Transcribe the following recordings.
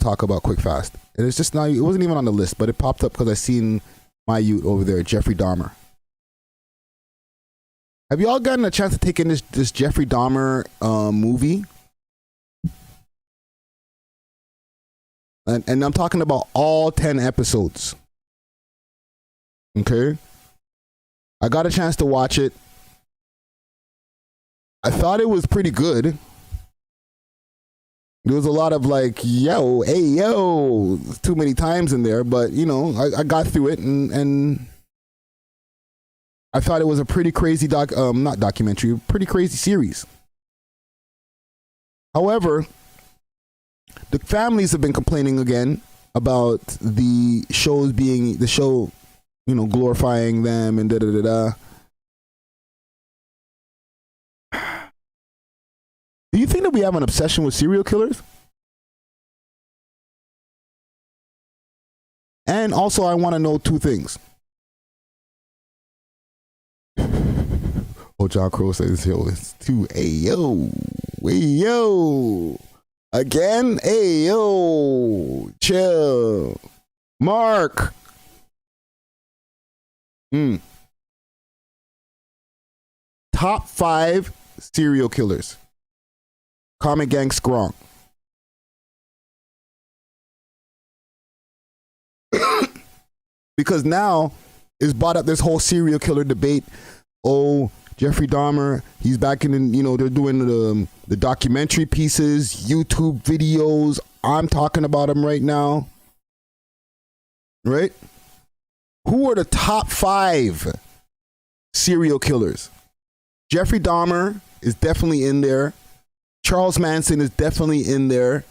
talk about quick fast. And it's just not, it wasn't even on the list, but it popped up because I seen my youth over there, Jeffrey Dahmer. Have you all gotten a chance to take in this Jeffrey Dahmer movie? And I'm talking about all 10 episodes. Okay? I got a chance to watch it. I thought it was pretty good. There was a lot of like, yo, hey, yo, too many times in there, but you know, I got through it and I thought it was a pretty crazy not documentary, pretty crazy series. However, the families have been complaining again about the show, you know, glorifying them and da-da-da-da. Do you think that we have an obsession with serial killers? And also, I want to know two things. Oh, John Crow says, yo, it's too, hey, yo. Again? Hey, yo. Chill. Mark. Top 5 serial killers. Comic Gang Strong. Because now it's brought up this whole serial killer debate. Oh, Jeffrey Dahmer, he's back in, you know, they're doing the documentary pieces, YouTube videos. I'm talking about him right now. Right? Who are the top 5 serial killers? Jeffrey Dahmer is definitely in there. Charles Manson is definitely in there.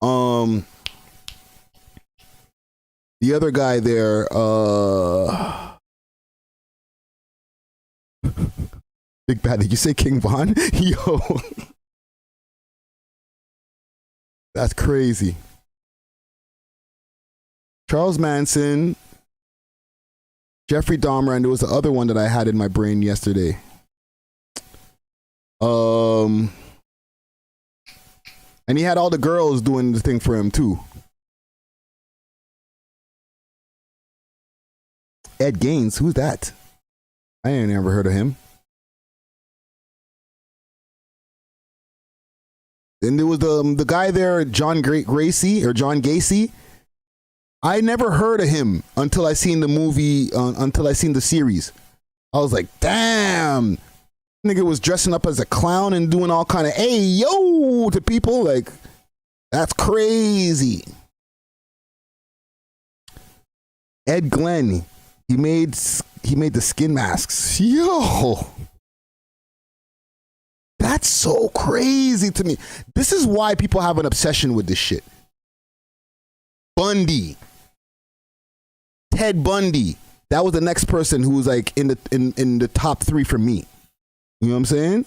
The other guy there, Big Bad, did you say King Von? Yo. That's crazy. Charles Manson, Jeffrey Dahmer, and there was the other one that I had in my brain yesterday. And he had all the girls doing the thing for him too. Ed Gaines, who's that? I ain't never heard of him. Then there was the guy there, John Gacy. I never heard of him until I seen the movie, until I seen the series. I was like, damn. Nigga was dressing up as a clown and doing all kind of hey yo to people. Like, that's crazy. Ed Glenn, he made the skin masks. Yo, that's so crazy to me. This is why people have an obsession with this shit. Bundy, Ted Bundy, that was the next person who was like in the top 3 for me. You know what I'm saying?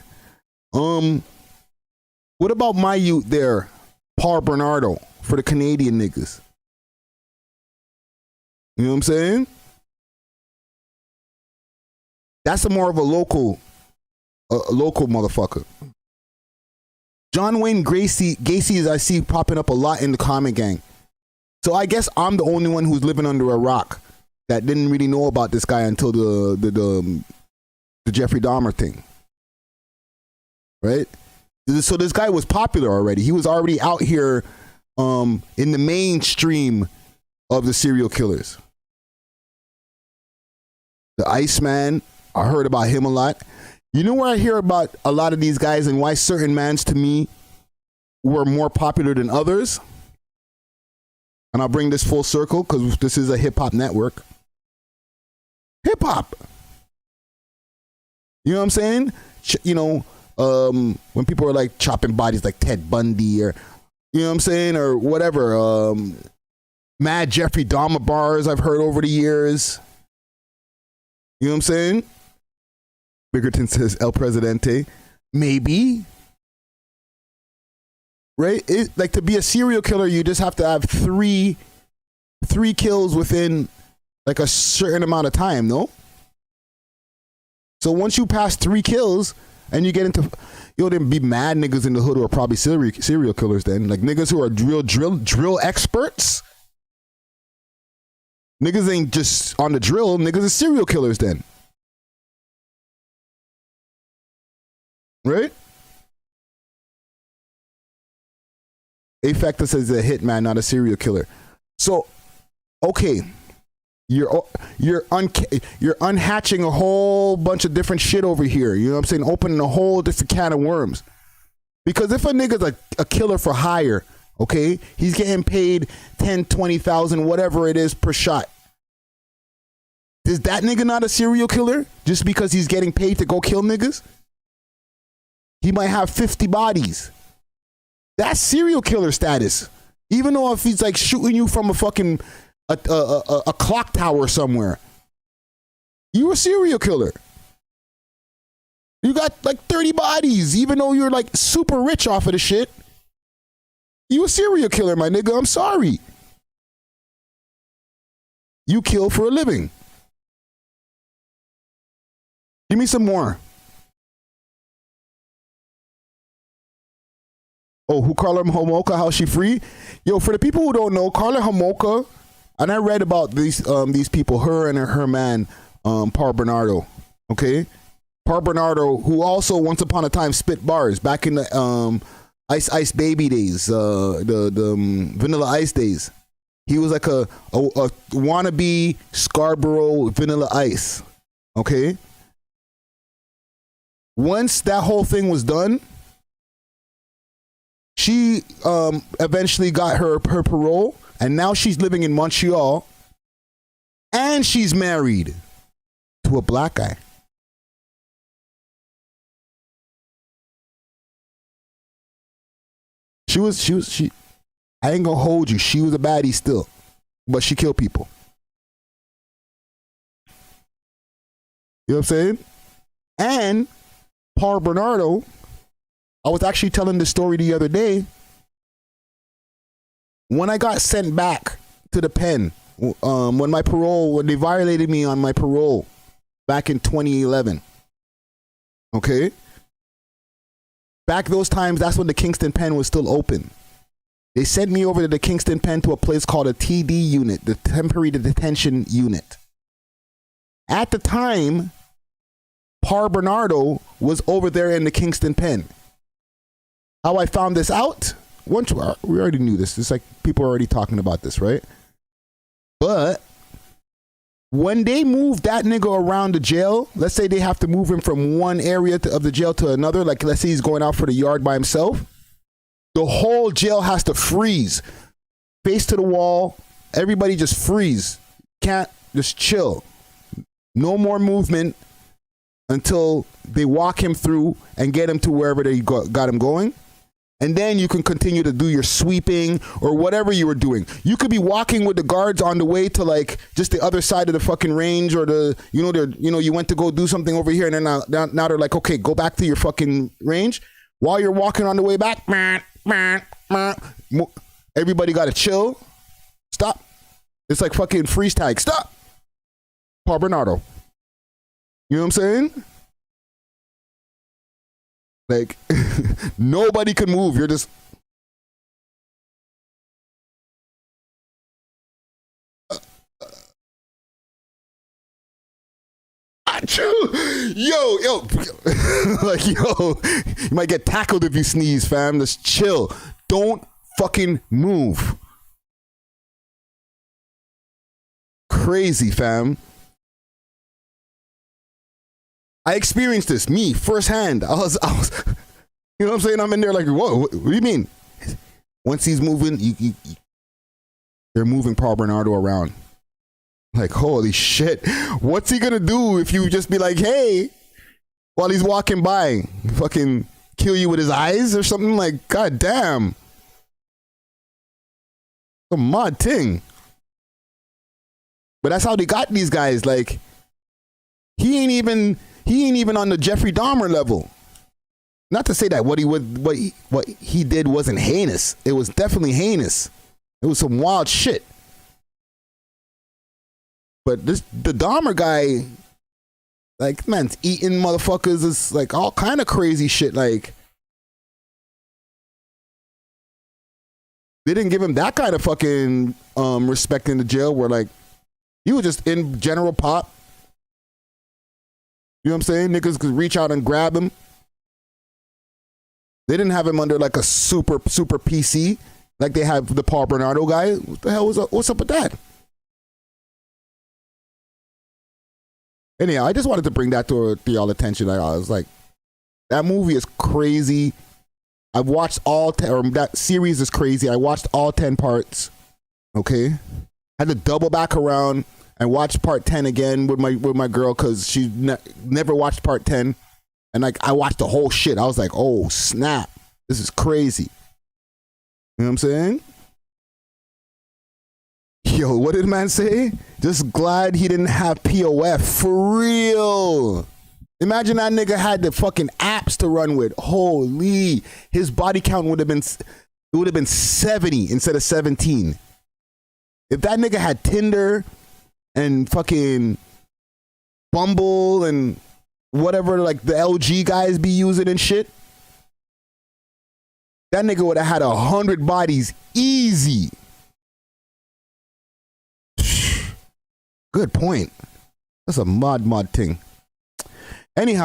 What about my youth there? Paul Bernardo for the Canadian niggas. You know what I'm saying? That's a more of a local motherfucker. John Wayne Gacy is I see popping up a lot in the Comic Gang. So I guess I'm the only one who's living under a rock that didn't really know about this guy until the Jeffrey Dahmer thing. Right? So this guy was popular already. He was already out here in the mainstream of the serial killers. The Iceman, I heard about him a lot. You know where I hear about a lot of these guys and why certain mans to me were more popular than others? And I'll bring this full circle because this is a hip-hop network. Hip-hop. You know what I'm saying? You know, when people are like chopping bodies like Ted Bundy or, you know what I'm saying? Or whatever. Mad Jeffrey Dahmer bars I've heard over the years. You know what I'm saying? Biggerton says El Presidente. Maybe. Right? Like to be a serial killer, you just have to have three kills within like a certain amount of time, no? So once you pass 3 kills and you get into, Yo, them be mad niggas in the hood who are probably serial killers then. Like niggas who are drill experts. Niggas ain't just on the drill. Niggas are serial killers then. Right? A-Factor says a hitman, not a serial killer. So, okay. You're unhatching a whole bunch of different shit over here. You know what I'm saying? Opening a whole different can of worms. Because if a nigga's a killer for hire, okay, he's getting paid 10, 20,000, whatever it is per shot. Is that nigga not a serial killer just because he's getting paid to go kill niggas? He might have 50 bodies. That's serial killer status. Even though if he's like shooting you from a fucking a clock tower somewhere, you a serial killer. You got like 30 bodies, even though you're like super rich off of the shit. You a serial killer, my nigga. I'm sorry. You kill for a living. Give me some more. Oh, who Karla Homolka, how she free? Yo, for the people who don't know, Karla Homolka, and I read about these people, her and her man, Paul Bernardo. Okay? Paul Bernardo, who also once upon a time spit bars back in the Ice Baby days, the Vanilla Ice days. He was like a wannabe Scarborough Vanilla Ice. Okay? Once that whole thing was done, she eventually got her parole, and now she's living in Montreal, and she's married to a black guy. She I ain't gonna hold you. She was a baddie still, but she killed people. You know what I'm saying? And Paul Bernardo, I was actually telling this story the other day. When I got sent back to the pen, when they violated me on my parole back in 2011. Okay? Back those times, that's when the Kingston pen was still open. They sent me over to the Kingston pen to a place called a TD unit, the temporary detention unit. At the time, Paul Bernardo was over there in the Kingston pen. How I found this out? We already knew this. It's like people are already talking about this, right? But when they move that nigga around the jail, let's say they have to move him from one area of the jail to another, like let's say he's going out for the yard by himself, the whole jail has to freeze. Face to the wall, everybody just freeze. Can't, just chill. No more movement until they walk him through and get him to wherever they got him going. And then you can continue to do your sweeping or whatever you were doing. You could be walking with the guards on the way to like just the other side of the fucking range, or you went to go do something over here, and then now they're like, okay, go back to your fucking range. While you're walking on the way back, everybody got to chill. Stop. It's like fucking freeze tag. Stop. Paul Bernardo. You know what I'm saying? Like, nobody can move. You're just... Yo. Like, yo, you might get tackled if you sneeze, fam. Just chill. Don't fucking move. Crazy, fam. I experienced this, me, firsthand. I was, you know what I'm saying? I'm in there like, whoa, what do you mean? Once he's moving, they're moving Paul Bernardo around. Like, holy shit. What's he gonna do if you just be like, hey, while he's walking by, fucking kill you with his eyes or something? Like, god damn. A mad thing. But that's how they got these guys. Like, he ain't even on the Jeffrey Dahmer level. Not to say that what he did wasn't heinous. It was definitely heinous. It was some wild shit. But the Dahmer guy, like, man's eating motherfuckers, is like all kind of crazy shit. Like, They didn't give him that kind of fucking respect in the jail where like he was just in general pop. You know what I'm saying? Niggas could reach out and grab him. They didn't have him under like a super PC like they have the Paul Bernardo guy. What the hell what's up with that? Anyhow, I just wanted to bring that to y'all attention. I was like, that movie is crazy. I've watched all 10, or that series is crazy. I watched all 10 parts. Okay, had to double back around and watch part 10 again with my girl because she never watched part 10, and like I watched the whole shit. I was like, oh snap, this is crazy. You know what I'm saying? Yo, what did the man say? Just glad he didn't have POF for real. Imagine that nigga had the fucking apps to run with. Holy, his body count would have been 70 instead of 17. If that nigga had Tinder and fucking Bumble and whatever like the LG guys be using and shit, that nigga would have had 100 bodies easy. Good point. That's a mod thing. Anyhow.